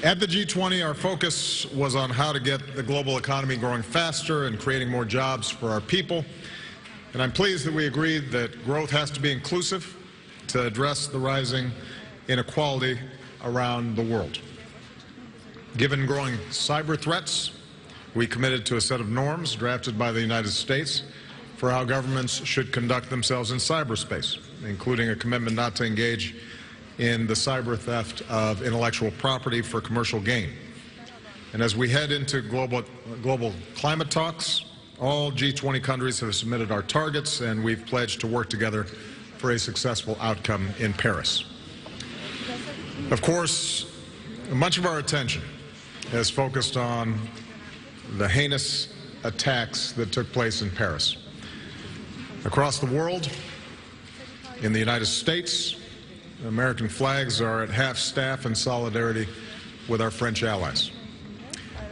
At the G20, our focus was on how to get the global economy growing faster and creating more jobs for our people. And I'm pleased that we agreed that growth has to be inclusive to address the rising inequality around the world. Given growing cyber threats, we committed to a set of norms drafted by the United States for how governments should conduct themselves in cyberspace, including a commitment not to engage in the cyber theft of intellectual property for commercial gain. And as we head into global climate talks, all G20 countries have submitted our targets, and we've pledged to work together for a successful outcome in Paris. Of course, much of our attention is focused on the heinous attacks that took place in Paris. Across the world, in the United States, American flags are at half-staff in solidarity with our French allies.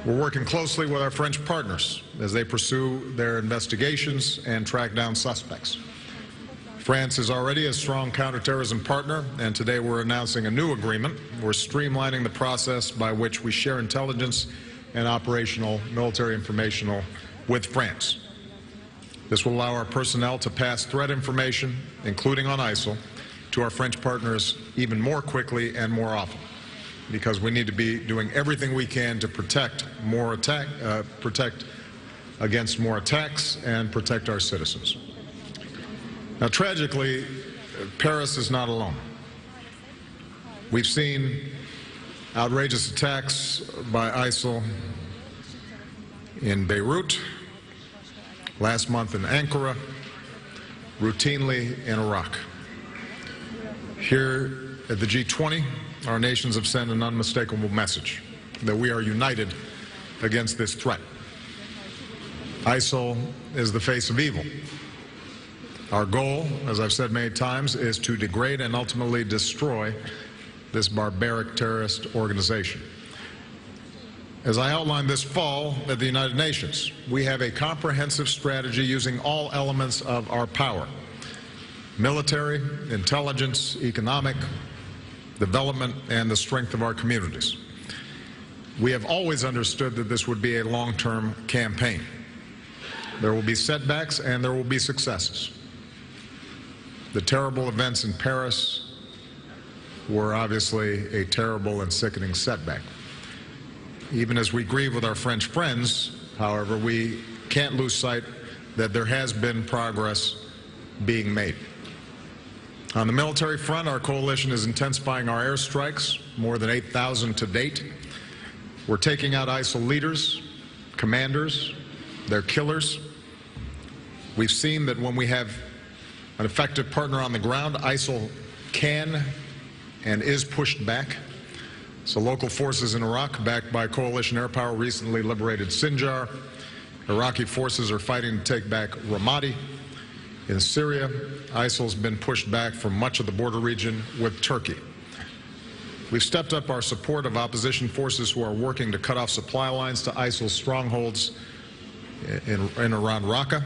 We're working closely with our French partners as they pursue their investigations and track down suspects. France is already a strong counterterrorism partner, and today we're announcing a new agreement. We're streamlining the process by which we share intelligence and operational military information with France. This will allow our personnel to pass threat information, including on ISIL, to our French partners even more quickly and more often, because we need to be doing everything we can to protect against more attacks and protect our citizens. Now, tragically, Paris is not alone. We've seen outrageous attacks by ISIL in Beirut, last month in Ankara, routinely in Iraq. Here at the G20, our nations have sent an unmistakable message that we are united against this threat. ISIL is the face of evil. Our goal, as I've said many times, is to degrade and ultimately destroy this barbaric terrorist organization. As I outlined this fall at the United Nations, we have a comprehensive strategy using all elements of our power: military, intelligence, economic, development, and the strength of our communities. We have always understood that this would be a long-term campaign. There will be setbacks and there will be successes. The terrible events in Paris were obviously a terrible and sickening setback. Even as we grieve with our French friends, however, we can't lose sight that there has been progress being made. On the military front, our coalition is intensifying our airstrikes, more than 8,000 to date. We're taking out ISIL leaders, commanders, their killers. We've seen that when we have an effective partner on the ground, ISIL can and is pushed back. So local forces in Iraq, backed by coalition air power, recently liberated Sinjar. Iraqi forces are fighting to take back Ramadi. In Syria, ISIL's been pushed back from much of the border region with Turkey. We've stepped up our support of opposition forces who are working to cut off supply lines to ISIL's strongholds in Iran Raqqa.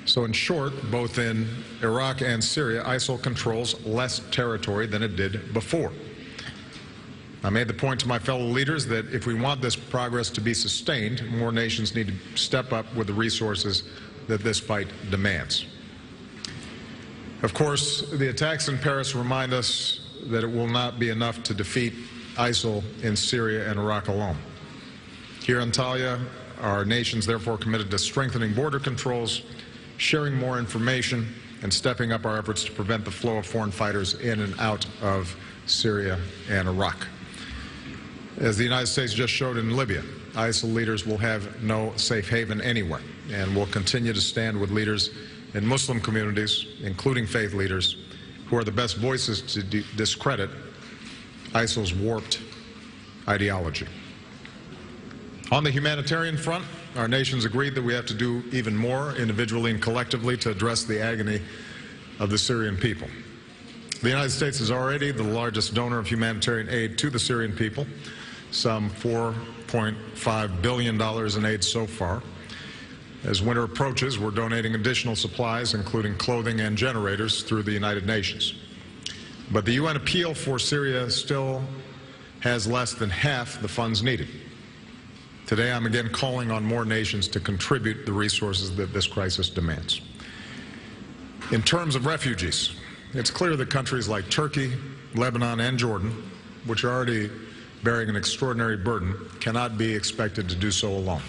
So in short, both in Iraq and Syria, ISIL controls less territory than it did before. I made the point to my fellow leaders that if we want this progress to be sustained, more nations need to step up with the resources that this fight demands. Of course, the attacks in Paris remind us that it will not be enough to defeat ISIL in Syria and Iraq alone. Here in Antalya, our nations therefore committed to strengthening border controls, sharing more information, and stepping up our efforts to prevent the flow of foreign fighters in and out of Syria and Iraq. As the United States just showed in Libya, ISIL leaders will have no safe haven anywhere, and will continue to stand with leaders in Muslim communities, including faith leaders, who are the best voices to discredit ISIL's warped ideology. On the humanitarian front, our nations agreed that we have to do even more individually and collectively to address the agony of the Syrian people. The United States is already the largest donor of humanitarian aid to the Syrian people, some $4.5 billion in aid so far. As winter approaches, we're donating additional supplies, including clothing and generators, through the United Nations. But the UN appeal for Syria still has less than half the funds needed. Today, I'm again calling on more nations to contribute the resources that this crisis demands. In terms of refugees, it's clear that countries like Turkey, Lebanon, and Jordan, which are already bearing an extraordinary burden, cannot be expected to do so alone.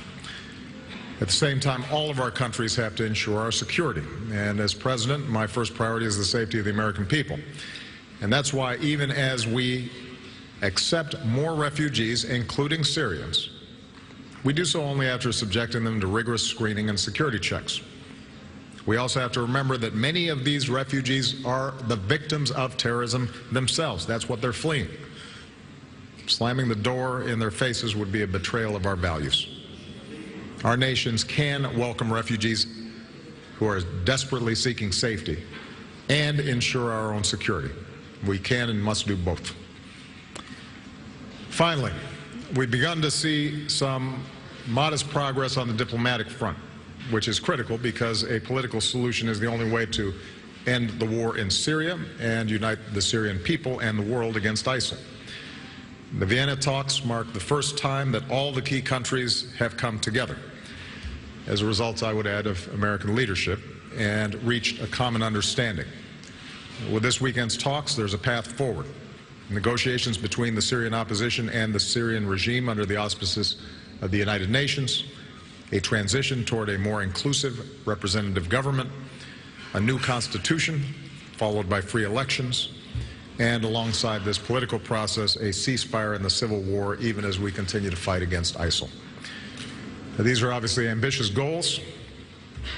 At the same time, all of our countries have to ensure our security. And as president, my first priority is the safety of the American people. And that's why even as we accept more refugees, including Syrians, we do so only after subjecting them to rigorous screening and security checks. We also have to remember that many of these refugees are the victims of terrorism themselves. That's what they're fleeing. Slamming the door in their faces would be a betrayal of our values. Our nations can welcome refugees who are desperately seeking safety and ensure our own security. We can and must do both. Finally, we've begun to see some modest progress on the diplomatic front, which is critical because a political solution is the only way to end the war in Syria and unite the Syrian people and the world against ISIL. The Vienna talks mark the first time that all the key countries have come together, as a result, I would add, of American leadership, and reached a common understanding. With this weekend's talks, there's a path forward. Negotiations between the Syrian opposition and the Syrian regime under the auspices of the United Nations, a transition toward a more inclusive representative government, a new constitution followed by free elections, and alongside this political process, a ceasefire in the civil war, even as we continue to fight against ISIL. Now, these are obviously ambitious goals.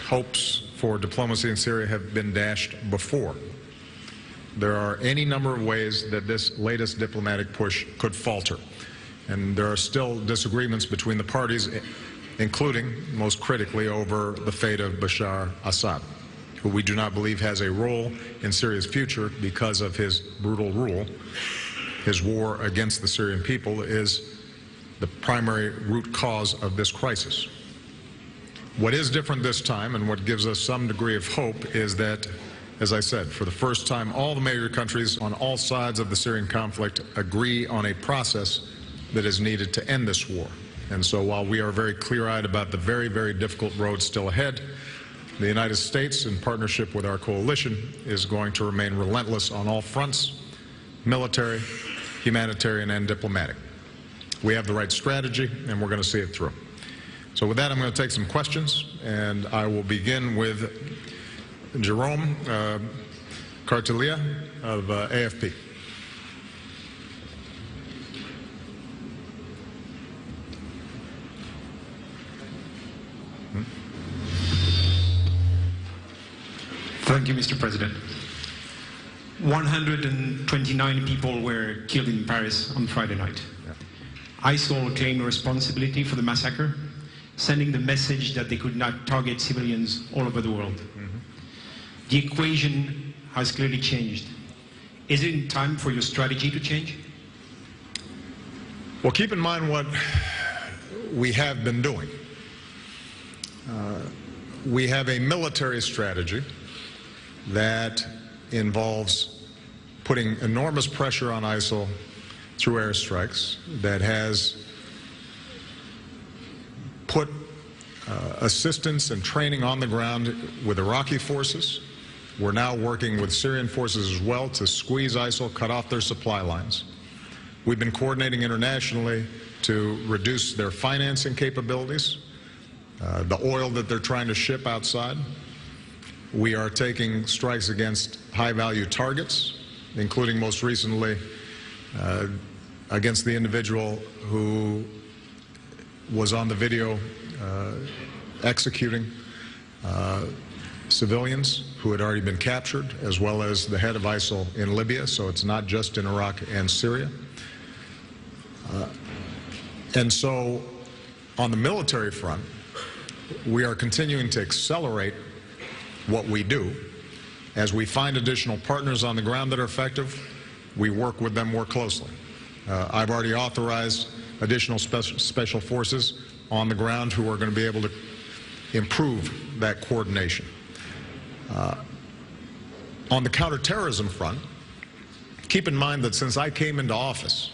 Hopes for diplomacy in Syria have been dashed before. There are any number of ways that this latest diplomatic push could falter. And there are still disagreements between the parties, including, most critically, over the fate of Bashar Assad, who we do not believe has a role in Syria's future because of his brutal rule. His war against the Syrian people is the primary root cause of this crisis. What is different this time, and what gives us some degree of hope, is that, as I said, for the first time, all the major countries on all sides of the Syrian conflict agree on a process that is needed to end this war. And so while we are very clear-eyed about the very, very difficult road still ahead, the United States, in partnership with our coalition, is going to remain relentless on all fronts: military, humanitarian, and diplomatic. We have the right strategy, and we're going to see it through. So with that, I'm going to take some questions, and I will begin with Jerome Cartelia of AFP. Thank you, Mr. President. 129 people were killed in Paris on Friday night. ISIL claimed responsibility for the massacre, sending the message that they could not target civilians all over the world. The equation has clearly changed. Is it time for your strategy to change? Well, keep in mind what we have been doing. We have a military strategy that involves putting enormous pressure on ISIL through airstrikes, that has put assistance and training on the ground with Iraqi forces. We're now working with Syrian forces as well to squeeze ISIL, cut off their supply lines. We've been coordinating internationally to reduce their financing capabilities, the oil that they're trying to ship outside. We are taking strikes against high-value targets, including most recently against the individual who was on the video executing civilians who had already been captured, as well as the head of ISIL in Libya, so it's not just in Iraq and Syria. And so on the military front, we are continuing to accelerate what we do. As we find additional partners on the ground that are effective, we work with them more closely. I've already authorized additional special forces on the ground who are going to be able to improve that coordination. On the counterterrorism front, keep in mind that since I came into office,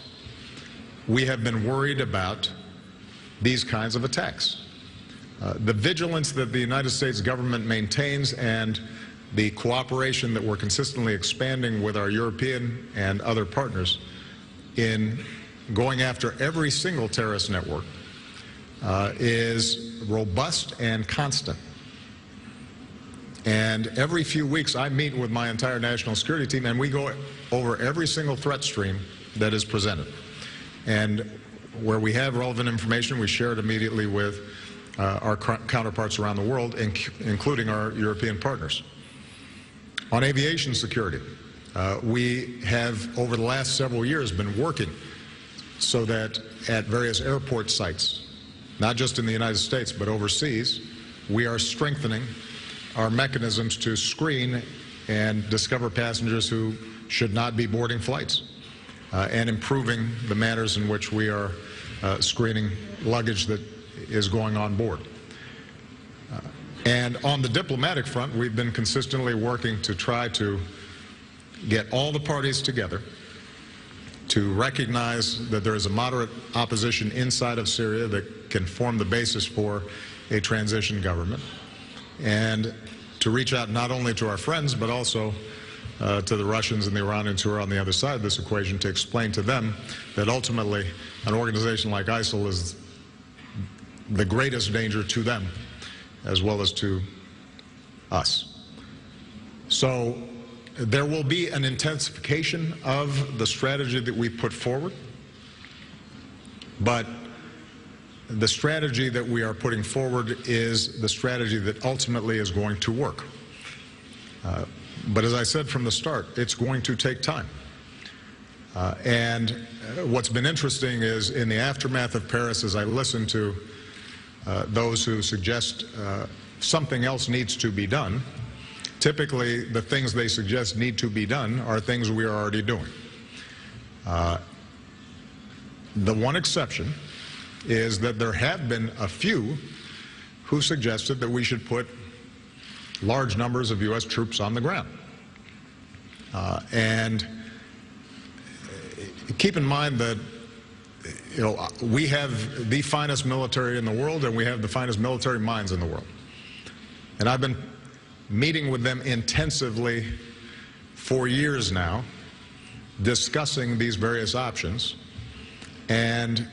we have been worried about these kinds of attacks. The vigilance that the United States government maintains and the cooperation that we're consistently expanding with our European and other partners in going after every single terrorist network is robust and constant. And every few weeks I meet with my entire national security team and we go over every single threat stream that is presented. And where we have relevant information, we share it immediately with our counterparts around the world, including our European partners. On aviation security, we have, over the last several years, been working so that at various airport sites, not just in the United States, but overseas, we are strengthening our mechanisms to screen and discover passengers who should not be boarding flights, and improving the manners in which we are screening luggage that is going on board. And on the diplomatic front, we've been consistently working to try to get all the parties together to recognize that there is a moderate opposition inside of Syria that can form the basis for a transition government, and to reach out not only to our friends but also to the Russians and the Iranians who are on the other side of this equation, to explain to them that ultimately an organization like ISIL is the greatest danger to them as well as to us. So there will be an intensification of the strategy that we put forward, but the strategy that we are putting forward is the strategy that ultimately is going to work. But as I said from the start, it's going to take time. And what's been interesting is in the aftermath of Paris, as I listen to those who suggest something else needs to be done, typically the things they suggest need to be done are things we are already doing. The one exception is that there have been a few who suggested that we should put large numbers of U.S. troops on the ground. And keep in mind that we have the finest military in the world and we have the finest military minds in the world. And I've been meeting with them intensively for years now, discussing these various options. And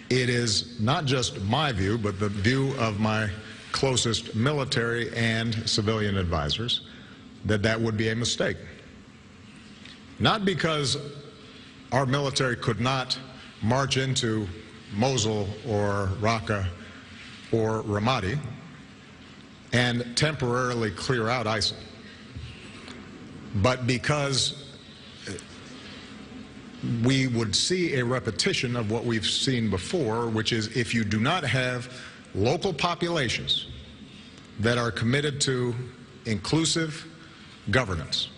it is not just my view, but the view of my closest military and civilian advisors that that would be a mistake. Not because our military could not march into Mosul or Raqqa or Ramadi and temporarily clear out ISIL, but because we would see a repetition of what we've seen before, which is if you do not have local populations that are committed to inclusive governance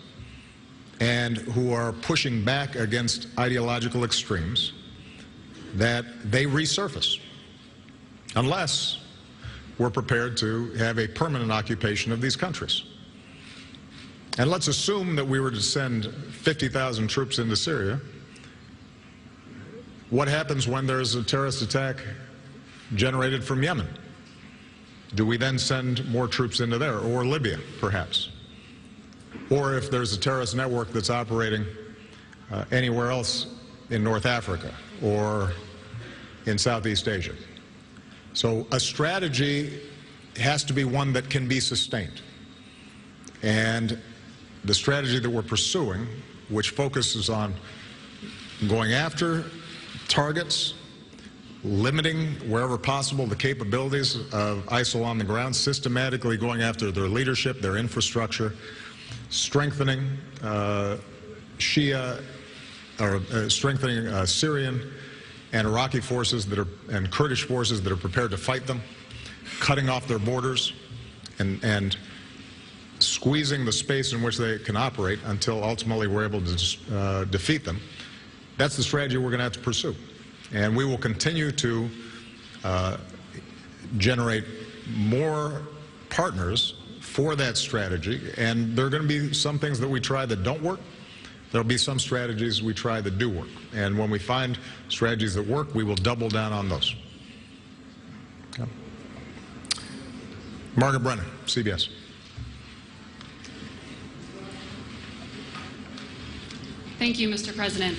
and who are pushing back against ideological extremes, that they resurface, unless we're prepared to have a permanent occupation of these countries. And let's assume that we were to send 50,000 troops into Syria. What happens when there's a terrorist attack generated from Yemen? Do we then send more troops into there, or Libya, perhaps? Or if there's a terrorist network that's operating anywhere else in North Africa or in Southeast Asia. So a strategy has to be one that can be sustained. And the strategy that we're pursuing, which focuses on going after targets, limiting wherever possible the capabilities of ISIL on the ground, systematically going after their leadership, their infrastructure, strengthening strengthening Syrian and Iraqi forces and Kurdish forces that are prepared to fight them, cutting off their borders, and squeezing the space in which they can operate until ultimately we're able to defeat them. That's the strategy we're going to have to pursue. And we will continue to generate more partners for that strategy. And there are going to be some things that we try that don't work, There'll be some strategies we try that do work. And when we find strategies that work, we will double down on those. Okay. Margaret Brennan, CBS. Thank you, Mr. President.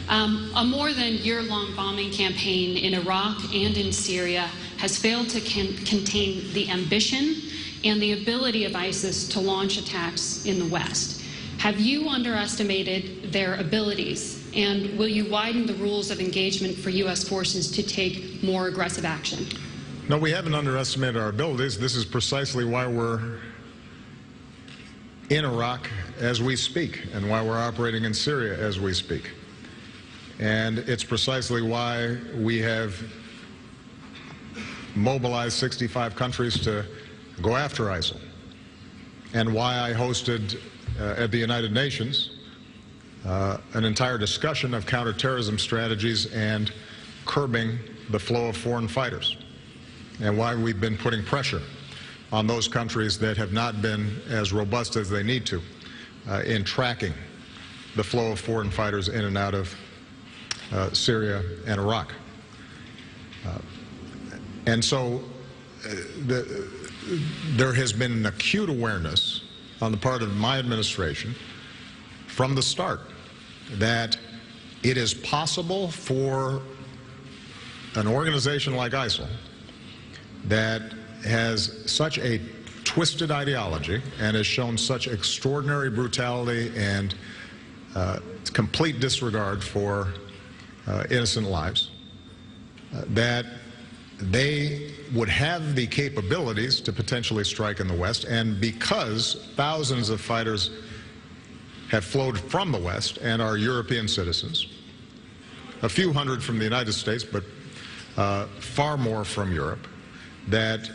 A more than year-long bombing campaign in Iraq and in Syria has failed to contain the ambition and the ability of ISIS to launch attacks in the West. Have you underestimated their abilities, and will you widen the rules of engagement for U.S. forces to take more aggressive action? No, we haven't underestimated our abilities. This is precisely why we're in Iraq as we speak, and why we're operating in Syria as we speak. And it's precisely why we have mobilized 65 countries to go after ISIL, and why I hosted at the United Nations an entire discussion of counterterrorism strategies and curbing the flow of foreign fighters, and why we've been putting pressure on those countries that have not been as robust as they need to in tracking the flow of foreign fighters in and out of Syria and Iraq. And so there has been an acute awareness on the part of my administration from the start that it is possible for an organization like ISIL that has such a twisted ideology and has shown such extraordinary brutality and complete disregard for innocent lives, that they would have the capabilities to potentially strike in the West. And because thousands of fighters have flowed from the West and are European citizens, a few hundred from the United States, but far more from Europe, that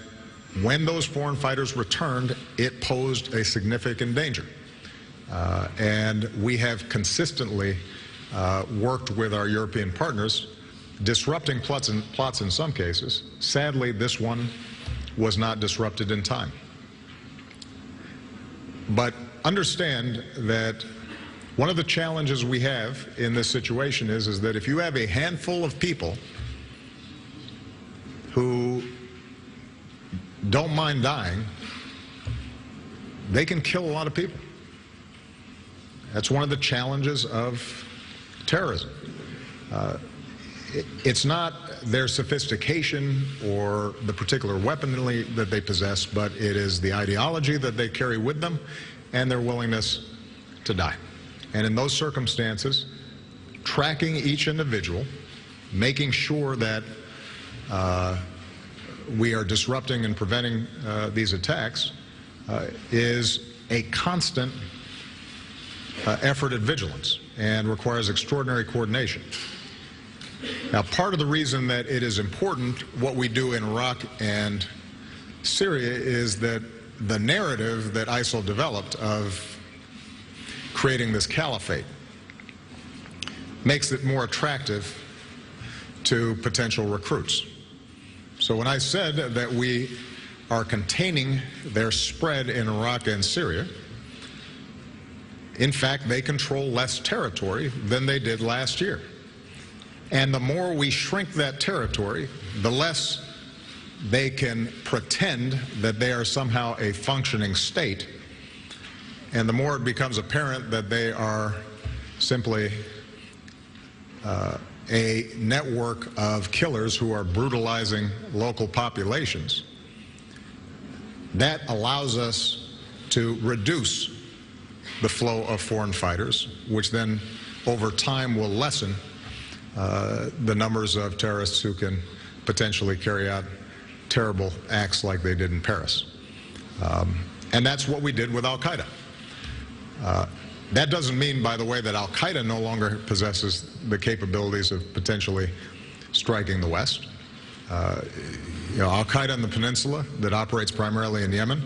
when those foreign fighters returned, it posed a significant danger. And we have consistently worked with our European partners, disrupting plots in some cases. Sadly, this one was not disrupted in time. But understand that one of the challenges we have in this situation is that if you have a handful of people who don't mind dying, they can kill a lot of people. That's one of the challenges of terrorism. It's not their sophistication or the particular weaponry that they possess, but it is the ideology that they carry with them and their willingness to die. And in those circumstances, tracking each individual, making sure that we are disrupting and preventing these attacks is a constant effort at vigilance and requires extraordinary coordination. Now, part of the reason that it is important what we do in Iraq and Syria is that the narrative that ISIL developed of creating this caliphate makes it more attractive to potential recruits. So when I said that we are containing their spread in Iraq and Syria, in fact, they control less territory than they did last year. And the more we shrink that territory, the less they can pretend that they are somehow a functioning state, and the more it becomes apparent that they are simply a network of killers who are brutalizing local populations. That allows us to reduce the flow of foreign fighters, which then over time will lessen the numbers of terrorists who can potentially carry out terrible acts like they did in Paris. And that's what we did with Al-Qaeda. That doesn't mean, by the way, that Al-Qaeda no longer possesses the capabilities of potentially striking the West. Al-Qaeda in the peninsula that operates primarily in Yemen,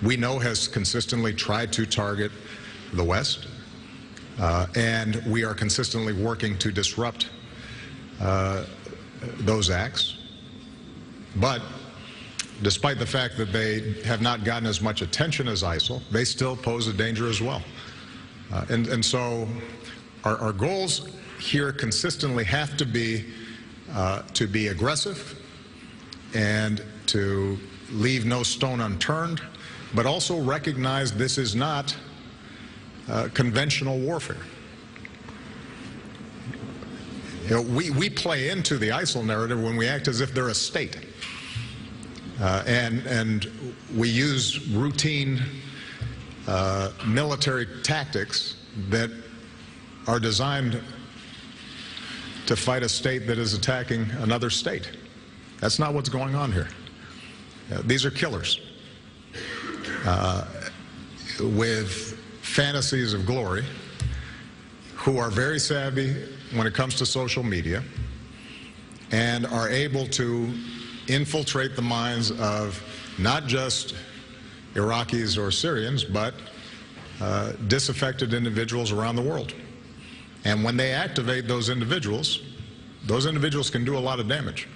we know has consistently tried to target the West. And we are consistently working to disrupt those acts. But despite the fact that they have not gotten as much attention as ISIL, they still pose a danger as well. And so our goals here consistently have to be aggressive and to leave no stone unturned, but also recognize this is not conventional warfare. You know, we play into the ISIL narrative when we act as if they're a state. And we use routine military tactics that are designed to fight a state that is attacking another state. That's not what's going on here. These are killers with fantasies of glory who are very savvy when it comes to social media and are able to infiltrate the minds of not just Iraqis or Syrians, but disaffected individuals around the world. And when they activate those individuals can do a lot of damage.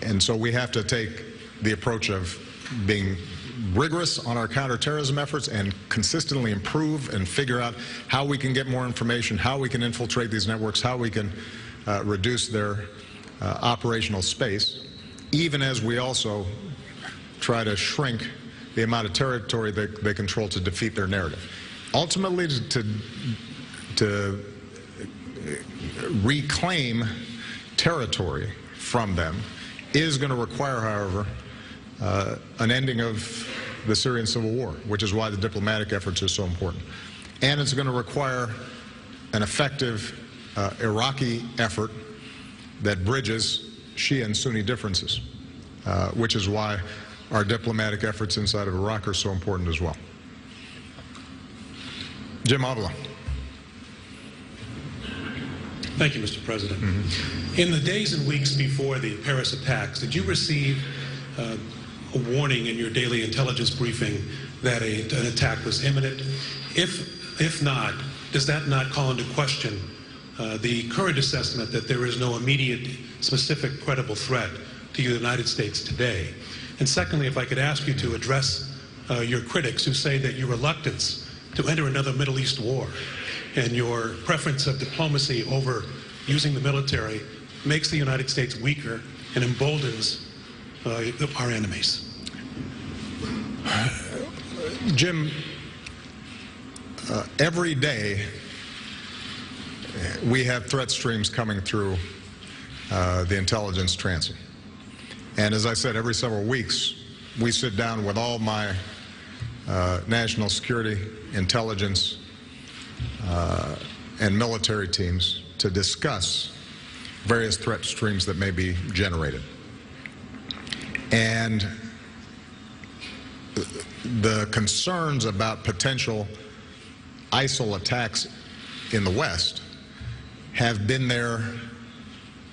And so we have to take the approach of being rigorous on our counterterrorism efforts and consistently improve and figure out how we can get more information, how we can infiltrate these networks, how we can reduce their operational space, even as we also try to shrink the amount of territory that they control to defeat their narrative. Ultimately, to reclaim territory from them is going to require, however, an ending of the Syrian civil war, which is why the diplomatic efforts are so important. And it's going to require an effective Iraqi effort that bridges Shia and Sunni differences, which is why our diplomatic efforts inside of Iraq are so important as well. Jim Avila. Thank you, Mr. President. In the days and weeks before the Paris attacks, did you receive a warning in your daily intelligence briefing that an attack was imminent? If not, does that not call into question the current assessment that there is no immediate, specific, credible threat to the United States today? And secondly, if I could ask you to address your critics who say that your reluctance to enter another Middle East war and your preference of diplomacy over using the military makes the United States weaker and emboldens our enemies. Jim, every day we have threat streams coming through the intelligence transom. And as I said, every several weeks we sit down with all my national security, intelligence, and military teams to discuss various threat streams that may be generated. And the concerns about potential ISIL attacks in the West have been there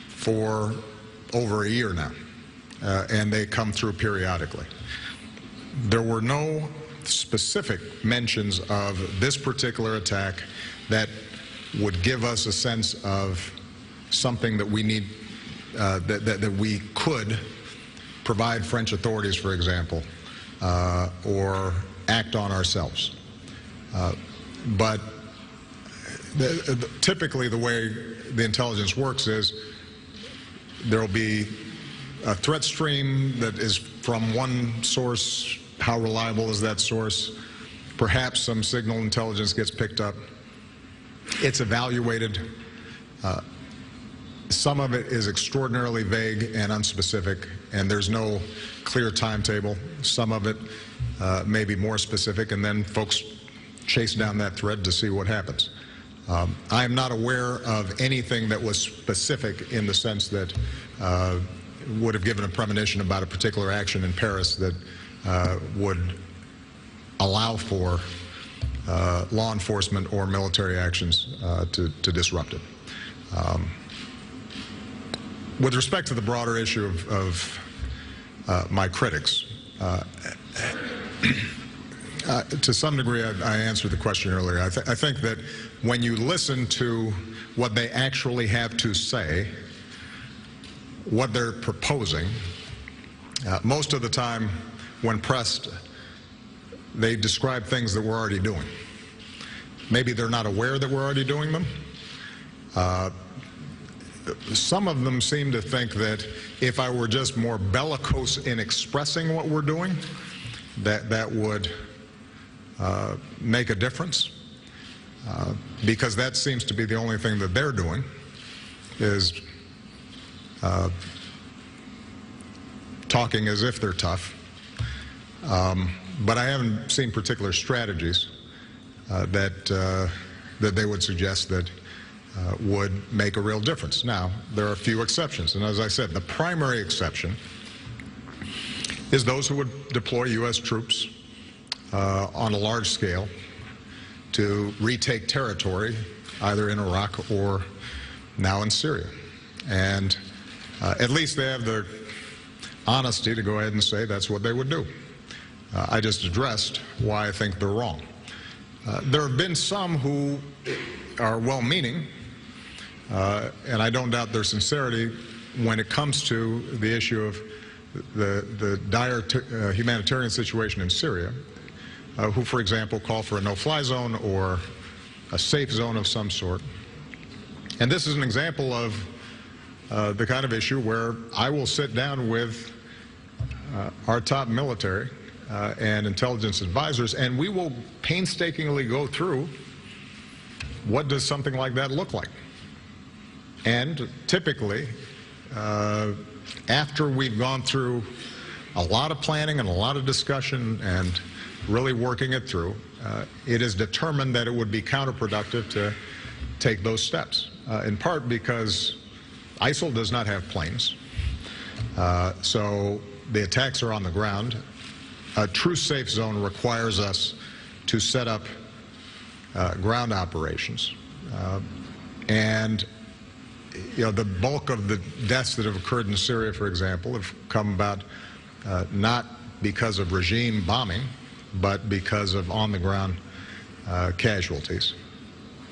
for over a year now, and they come through periodically. There were no specific mentions of this particular attack that would give us a sense of something that we need, that we could provide French authorities, for example, or act on ourselves. But typically the way the intelligence works is there will be a threat stream that is from one source. How reliable is that source? Perhaps some signal intelligence gets picked up. It's evaluated. Some of it is extraordinarily vague and unspecific, and there's no clear timetable. Some of it may be more specific, and then folks chase down that thread to see what happens. I am not aware of anything that was specific in the sense that would have given a premonition about a particular action in Paris that would allow for law enforcement or military actions to disrupt it. With respect to the broader issue of my critics, to some degree I answered the question earlier. I think that when you listen to what they actually have to say, what they're proposing, most of the time when pressed, they describe things that we're already doing. Maybe they're not aware that we're already doing them. Some of them seem to think that if I were just more bellicose in expressing what we're doing, that would make a difference, because that seems to be the only thing that they're doing is talking as if they're tough. But I haven't seen particular strategies that they would suggest that would make a real difference. Now, there are a few exceptions, and as I said, the primary exception is those who would deploy U.S. troops on a large scale to retake territory, either in Iraq or now in Syria. And at least they have the honesty to go ahead and say that's what they would do. I just addressed why I think they're wrong. There have been some who are well-meaning, and I don't doubt their sincerity when it comes to the issue of the dire humanitarian situation in Syria, who, for example, call for a no-fly zone or a safe zone of some sort. And this is an example of the kind of issue where I will sit down with our top military and intelligence advisors, and we will painstakingly go through what does something like that look like. And typically, after we've gone through a lot of planning and a lot of discussion and really working it through, it is determined that it would be counterproductive to take those steps, in part because ISIL does not have planes. So the attacks are on the ground. A true safe zone requires us to set up ground operations. And you know, the bulk of the deaths that have occurred in Syria, for example, have come about not because of regime bombing, but because of on-the-ground casualties.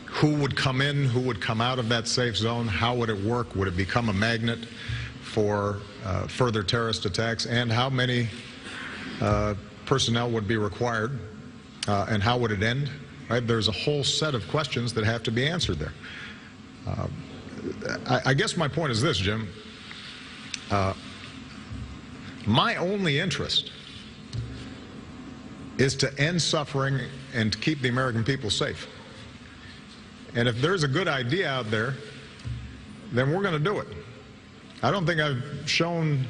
Who would come in? Who would come out of that safe zone? How would it work? Would it become a magnet for further terrorist attacks? And how many personnel would be required? And how would it end? Right? There's a whole set of questions that have to be answered there. I guess my point is this, Jim. My only interest is to end suffering and to keep the American people safe. And if there's a good idea out there, then we're going to do it. I don't think I've shown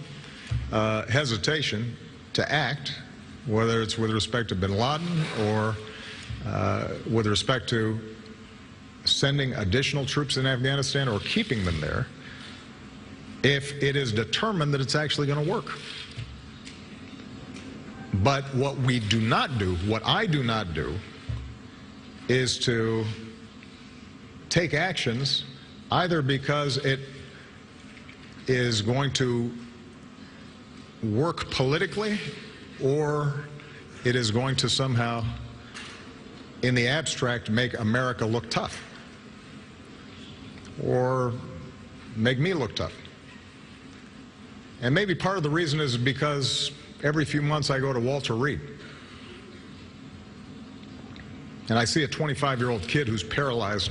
hesitation to act, whether it's with respect to bin Laden or with respect to sending additional troops in Afghanistan or keeping them there, if it is determined that it's actually going to work. But what we do not do, what I do not do, is to take actions either because it is going to work politically or it is going to somehow, in the abstract, make America look tough or make me look tough. And maybe part of the reason is because every few months I go to Walter Reed and I see a 25-year-old kid who's paralyzed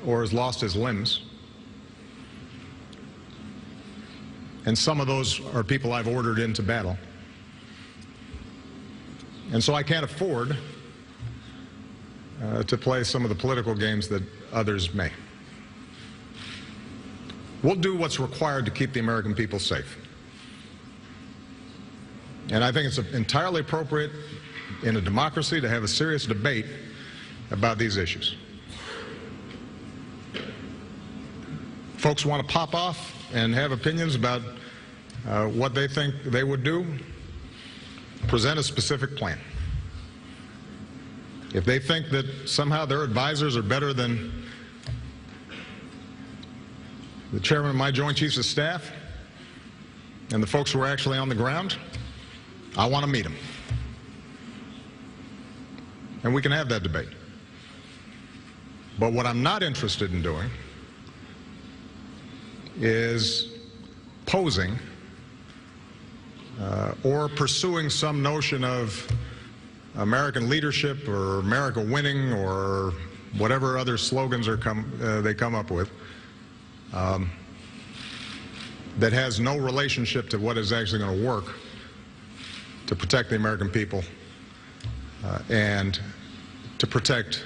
or has lost his limbs. And some of those are people I've ordered into battle. And so I can't afford to play some of the political games that others may. We'll do what's required to keep the American people safe. And I think it's entirely appropriate in a democracy to have a serious debate about these issues. Folks want to pop off and have opinions about what they think they would do, present a specific plan. If they think that somehow their advisors are better than the chairman of my Joint Chiefs of Staff and the folks who are actually on the ground, I want to meet them. And we can have that debate. But what I'm not interested in doing is posing or pursuing some notion of American leadership or America winning or whatever other slogans they come up with, that has no relationship to what is actually going to work to protect the American people and to protect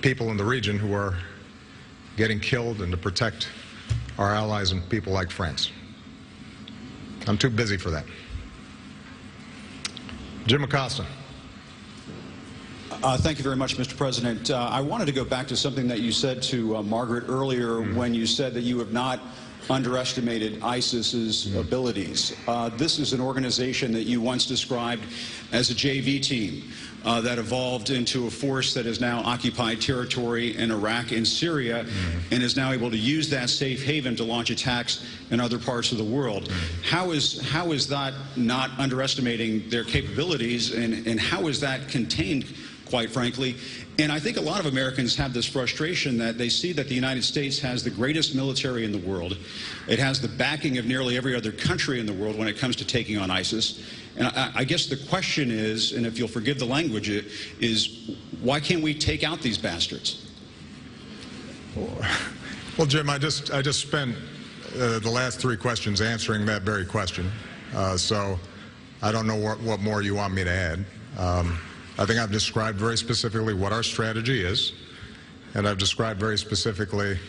people in the region who are getting killed, and to protect our allies and people like France. I'm too busy for that. Jim Acosta. Thank you very much, Mr. President. I wanted to go back to something that you said to Margaret earlier when you said that you have not underestimated ISIS's abilities. This is an organization that you once described as a JV team that evolved into a force that has now occupied territory in Iraq and Syria and is now able to use that safe haven to launch attacks in other parts of the world. How is that not underestimating their capabilities, and how is that contained, quite frankly? And I think a lot of Americans have this frustration that they see that the United States has the greatest military in the world. It has the backing of nearly every other country in the world when it comes to taking on ISIS. And I guess the question is, and if you'll forgive the language, is why can't we take out these bastards? Well, Jim, I just spent the last 3 questions answering that very question. So I don't know what more you want me to add. I think I've described very specifically what our strategy is, and I've described very specifically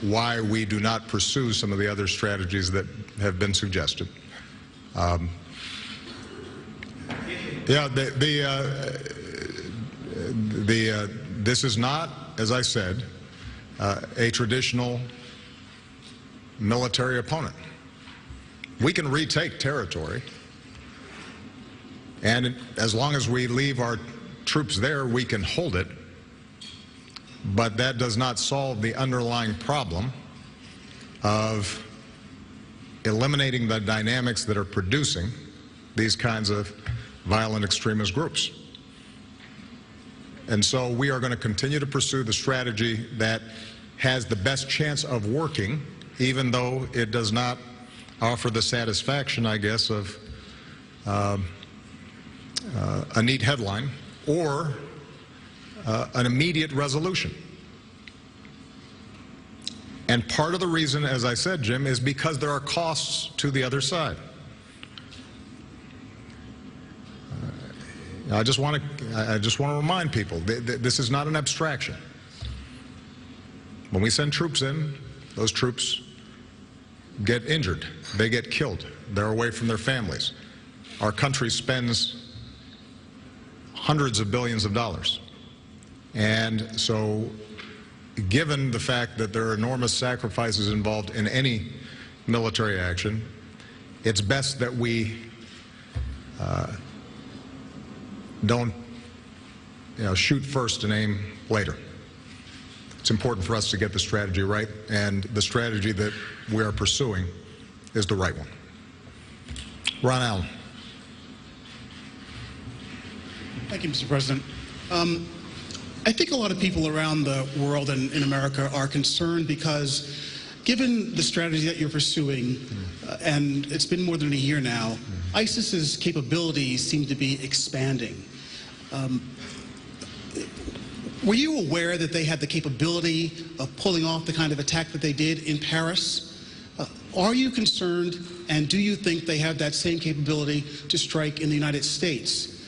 why we do not pursue some of the other strategies that have been suggested. This is not, as I said, a traditional military opponent. We can retake territory, and as long as we leave our troops there, we can hold it. But that does not solve the underlying problem of eliminating the dynamics that are producing these kinds of violent extremist groups. And so we are going to continue to pursue the strategy that has the best chance of working, even though it does not offer the satisfaction, I guess, of a neat headline or an immediate resolution. And part of the reason, as I said, Jim, is because there are costs to the other side. I just want to remind people, this is not an abstraction. When we send troops in, those troops get injured, they get killed, they're away from their families. Our country spends hundreds of billions of dollars. And so, given the fact that there are enormous sacrifices involved in any military action, it's best that we don't shoot first and aim later. It's important for us to get the strategy right, and the strategy that we are pursuing is the right one. Ron Allen. Thank you, Mr. President. I think a lot of people around the world and in America are concerned because given the strategy that you're pursuing, and it's been more than a year now, ISIS's capabilities seem to be expanding. Were you aware that they had the capability of pulling off the kind of attack that they did in Paris? Are you concerned, and do you think they have that same capability to strike in the United States?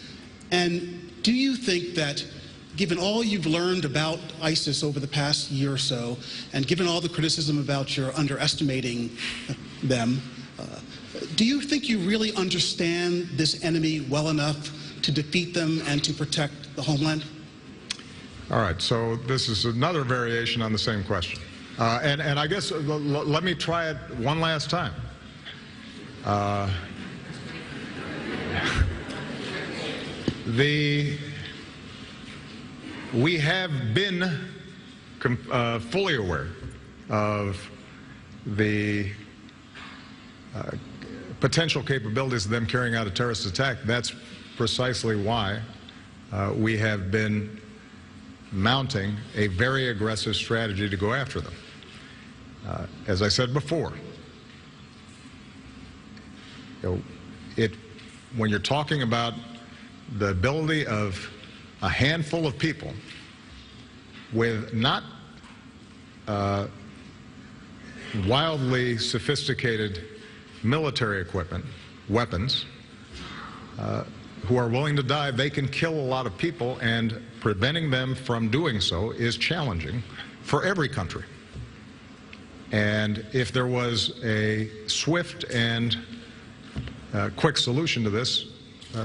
And do you think that, given all you've learned about ISIS over the past year or so, and given all the criticism about your underestimating them, do you think you really understand this enemy well enough to defeat them and to protect the homeland? All right, so this is another variation on the same question. And I guess let me try it one last time. We have been fully aware of the potential capabilities of them carrying out a terrorist attack. That's precisely why we have been mounting a very aggressive strategy to go after them. As I said before, when you're talking about the ability of a handful of people with not wildly sophisticated military equipment, weapons, who are willing to die, they can kill a lot of people, and preventing them from doing so is challenging for every country. And if there was a swift and quick solution to this,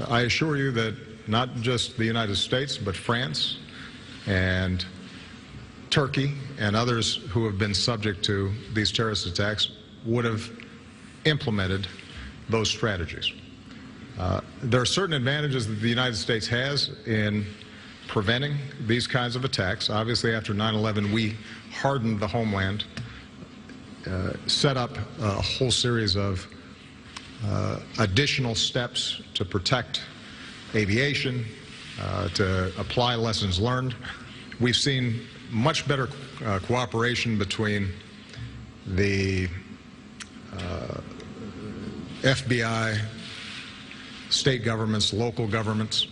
I assure you that not just the United States, but France and Turkey and others who have been subject to these terrorist attacks would have implemented those strategies. There are certain advantages that the United States has in preventing these kinds of attacks. Obviously, after 9/11, we hardened the homeland, set up a whole series of additional steps to protect aviation, to apply lessons learned. We've seen much better cooperation between the FBI, state governments, local governments.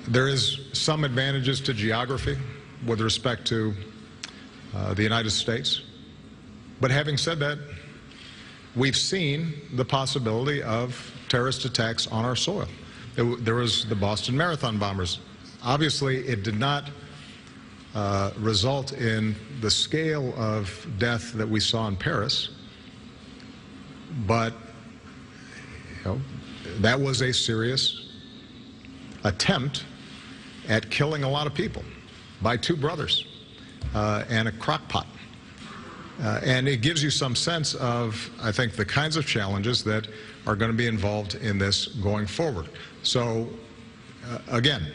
There is some advantages to geography with respect to the United States. But having said that, we've seen the possibility of terrorist attacks on our soil. There was the Boston Marathon bombers. Obviously, it did not result in the scale of death that we saw in Paris, but that was a serious attempt at killing a lot of people by two brothers and a crock pot. And it gives you some sense of, I think, the kinds of challenges that are going to be involved in this going forward. So, again,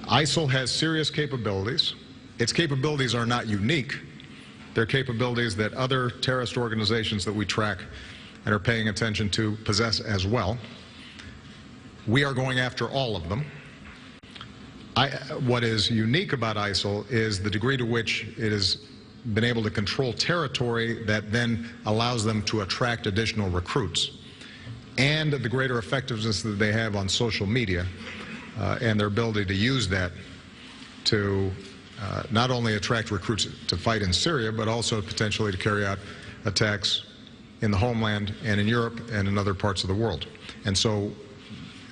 ISIL has serious capabilities. Its capabilities are not unique. They're capabilities that other terrorist organizations that we track and are paying attention to possess as well. We are going after all of them. What is unique about ISIL is the degree to which it has been able to control territory that then allows them to attract additional recruits, and the greater effectiveness that they have on social media and their ability to use that to not only attract recruits to fight in Syria, but also potentially to carry out attacks in the homeland and in Europe and in other parts of the world. And so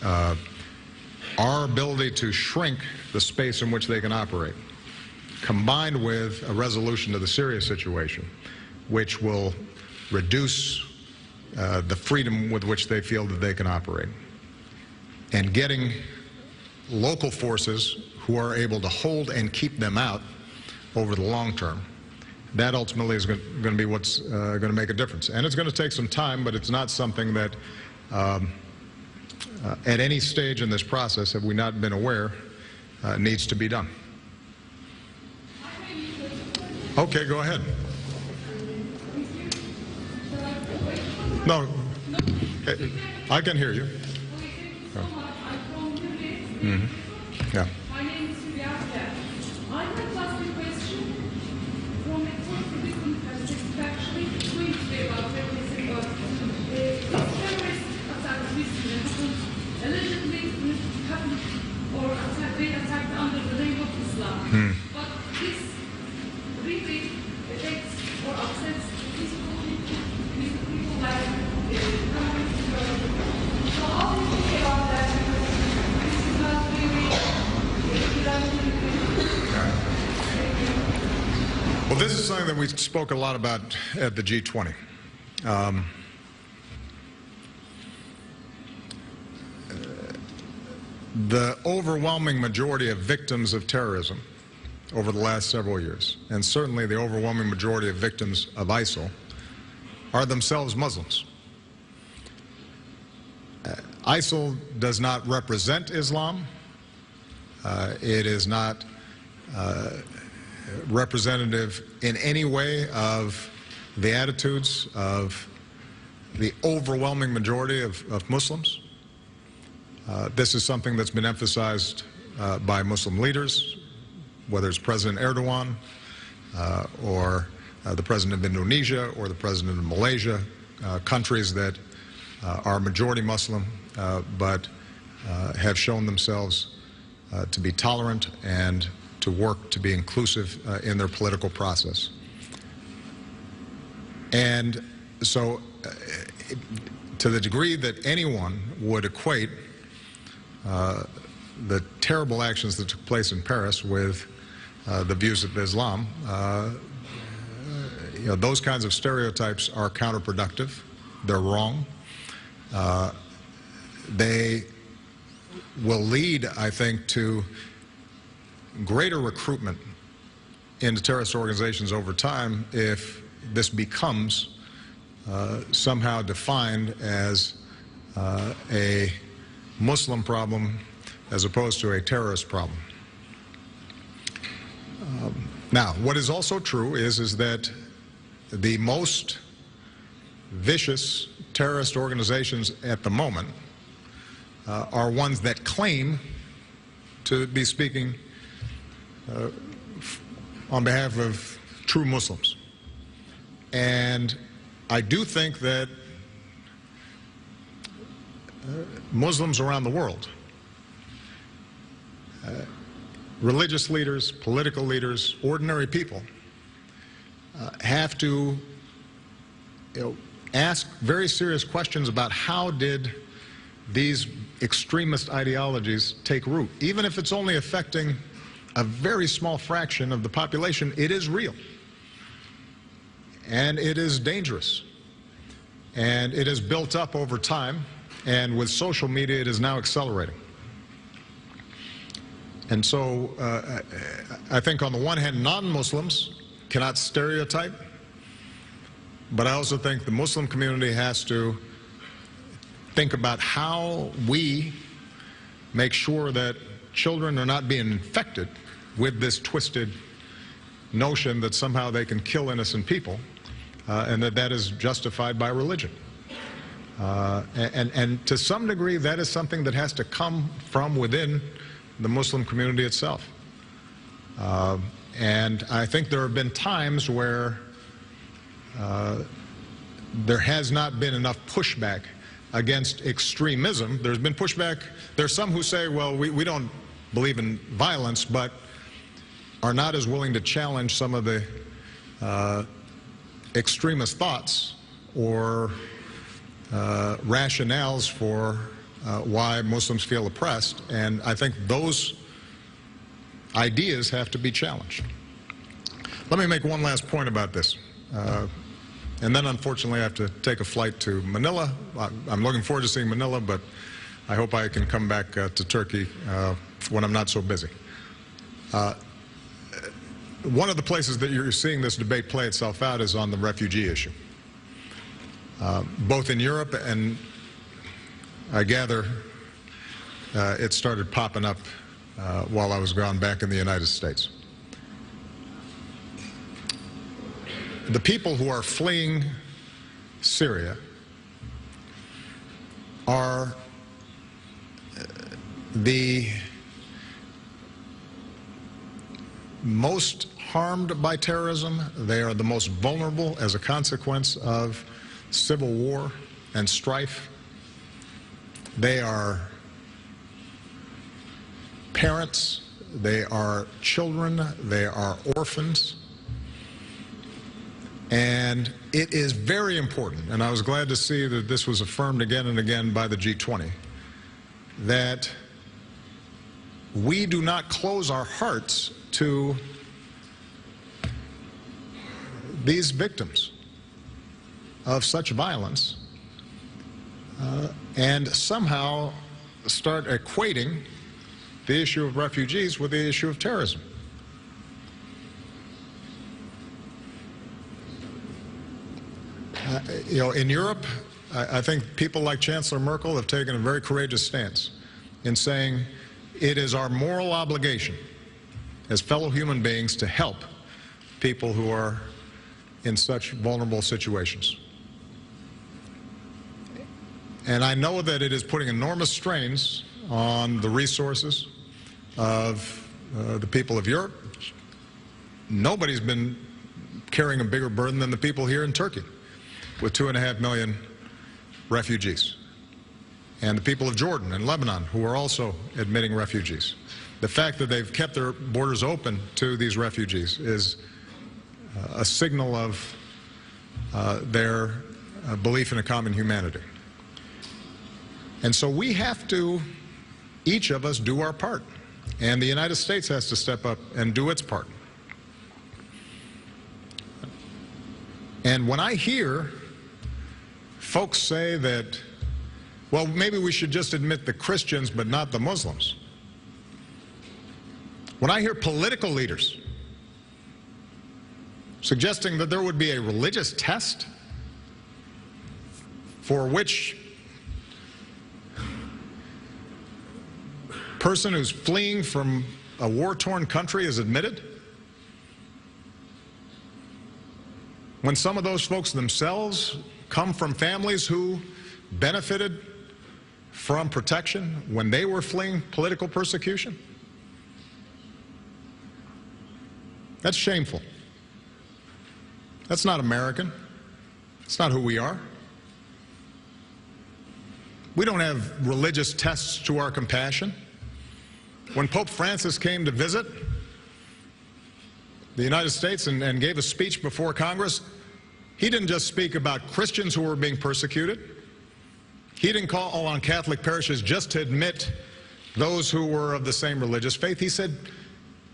our ability to shrink the space in which they can operate, combined with a resolution to the Syria situation, which will reduce the freedom with which they feel that they can operate, and getting local forces who are able to hold and keep them out over the long term, that ultimately is going to be what's going to make a difference. And it's going to take some time, but it's not something that at any stage in this process, have we not been aware, needs to be done. Okay, go ahead. No, I can hear you. Yeah. My name is Syria. I would ask a question from a totally different perspective, actually, going to be about terrorism, but this terrorist attack recently happened, allegedly happened, or they attacked under the name of Islam. But this really affects or upsets these people like so how do you think about that? This is not really Well, this is something that we spoke a lot about at the G20. The overwhelming majority of victims of terrorism over the last several years, and certainly the overwhelming majority of victims of ISIL, are themselves Muslims. ISIL does not represent Islam. It is not representative in any way of the attitudes of the overwhelming majority of Muslims. This is something that's been emphasized by Muslim leaders, whether it's President Erdogan or the President of Indonesia or the President of Malaysia, countries that are majority Muslim, but have shown themselves to be tolerant and to work to be inclusive in their political process. And so to the degree that anyone would equate the terrible actions that took place in Paris with the views of Islam, those kinds of stereotypes are counterproductive. They're wrong. They will lead, I think, to greater recruitment into terrorist organizations over time if this becomes somehow defined as a Muslim problem as opposed to a terrorist problem. Now, what is also true is that the most vicious terrorist organizations at the moment are ones that claim to be speaking on behalf of true Muslims. And I do think that Muslims around the world, religious leaders, political leaders, ordinary people, have to ask very serious questions about how did these extremist ideologies take root. Even if it's only affecting a very small fraction of the population, it is real. And it is dangerous. And it has built up over time, and with social media, it is now accelerating. And so I think on the one hand, non-Muslims cannot stereotype, but I also think the Muslim community has to think about how we make sure that children are not being infected with this twisted notion that somehow they can kill innocent people, and that is justified by religion. And to some degree, that is something that has to come from within the Muslim community itself. And I think there have been times where there has not been enough pushback against extremism. There's been pushback. There's some who say, well, we don't believe in violence, but are not as willing to challenge some of the extremist thoughts or rationales for why Muslims feel oppressed. And I think those ideas have to be challenged. Let me make one last point about this. And then, unfortunately, I have to take a flight to Manila. I'm looking forward to seeing Manila, but I hope I can come back to Turkey when I'm not so busy. One of the places that you're seeing this debate play itself out is on the refugee issue. Both in Europe and, I gather, it started popping up while I was gone back in the United States. The people who are fleeing Syria are the most harmed by terrorism. They are the most vulnerable as a consequence of civil war and strife. They are parents, they are children, they are orphans. And it is very important, and I was glad to see that this was affirmed again and again by the G20, that we do not close our hearts to these victims of such violence and somehow start equating the issue of refugees with the issue of terrorism. In Europe, I think people like Chancellor Merkel have taken a very courageous stance in saying it is our moral obligation as fellow human beings to help people who are in such vulnerable situations. And I know that it is putting enormous strains on the resources of the people of Europe. Nobody's been carrying a bigger burden than the people here in Turkey, with 2.5 million refugees, and the people of Jordan and Lebanon, who are also admitting refugees. The fact that they've kept their borders open to these refugees is a signal of their belief in a common humanity. And so we have to, each of us, do our part. And the United States has to step up and do its part. And when I hear folks say that, well, maybe we should just admit the Christians but not the Muslims. When I hear political leaders suggesting that there would be a religious test for which person who's fleeing from a war-torn country is admitted, when some of those folks themselves come from families who benefited from protection when they were fleeing political persecution, that's shameful. That's not American. It's not who we are. We don't have religious tests to our compassion. When Pope Francis came to visit the United States and gave a speech before Congress, he didn't just speak about Christians who were being persecuted. He didn't call on Catholic parishes just to admit those who were of the same religious faith. He said,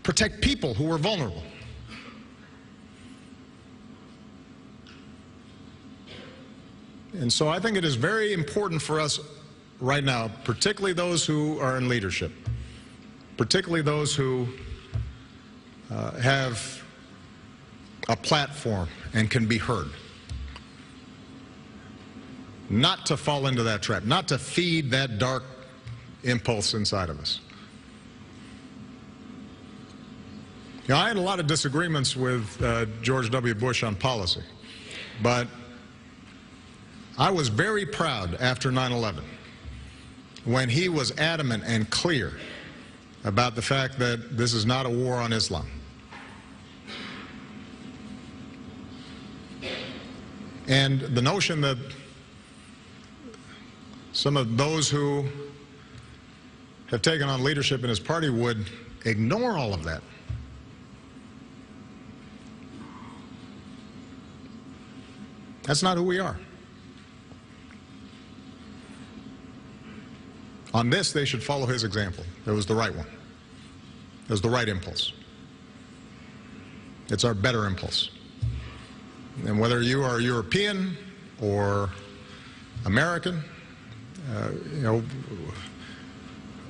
protect people who were vulnerable. And so I think it is very important for us right now, particularly those who are in leadership, particularly those who have a platform and can be heard, not to fall into that trap, not to feed that dark impulse inside of us. You know, I had a lot of disagreements with George W. Bush on policy, but I was very proud after 9/11 when he was adamant and clear about the fact that this is not a war on Islam. And the notion that some of those who have taken on leadership in his party would ignore all of that. That's not who we are. On this, they should follow his example. It was the right one. It was the right impulse. It's our better impulse. And whether you are European or American, you know,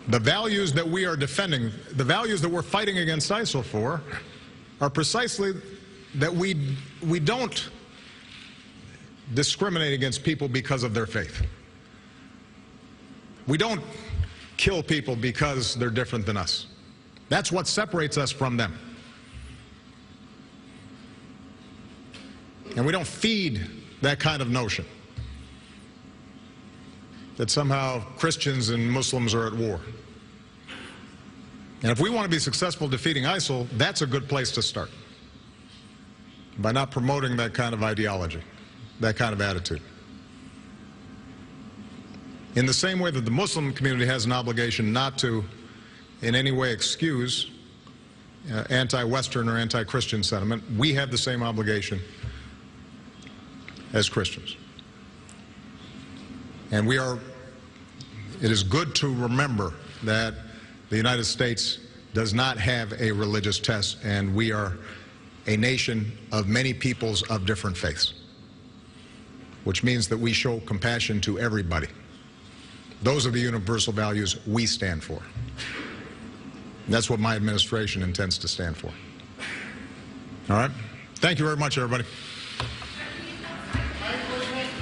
the values that we are defending, the values that we're fighting against ISIL for, are precisely that we don't discriminate against people because of their faith. We don't kill people because they're different than us. That's what separates us from them. And we don't feed that kind of notion that somehow Christians and Muslims are at war. And if we want to be successful defeating ISIL, that's a good place to start, by not promoting that kind of ideology, that kind of attitude. In the same way that the Muslim community has an obligation not to in any way excuse anti-Western or anti-Christian sentiment, we have the same obligation as Christians. And it is good to remember that the United States does not have a religious test, and we are a nation of many peoples of different faiths, which means that we show compassion to everybody. Those are the universal values we stand for. And that's what my administration intends to stand for. All right? Thank you very much, everybody.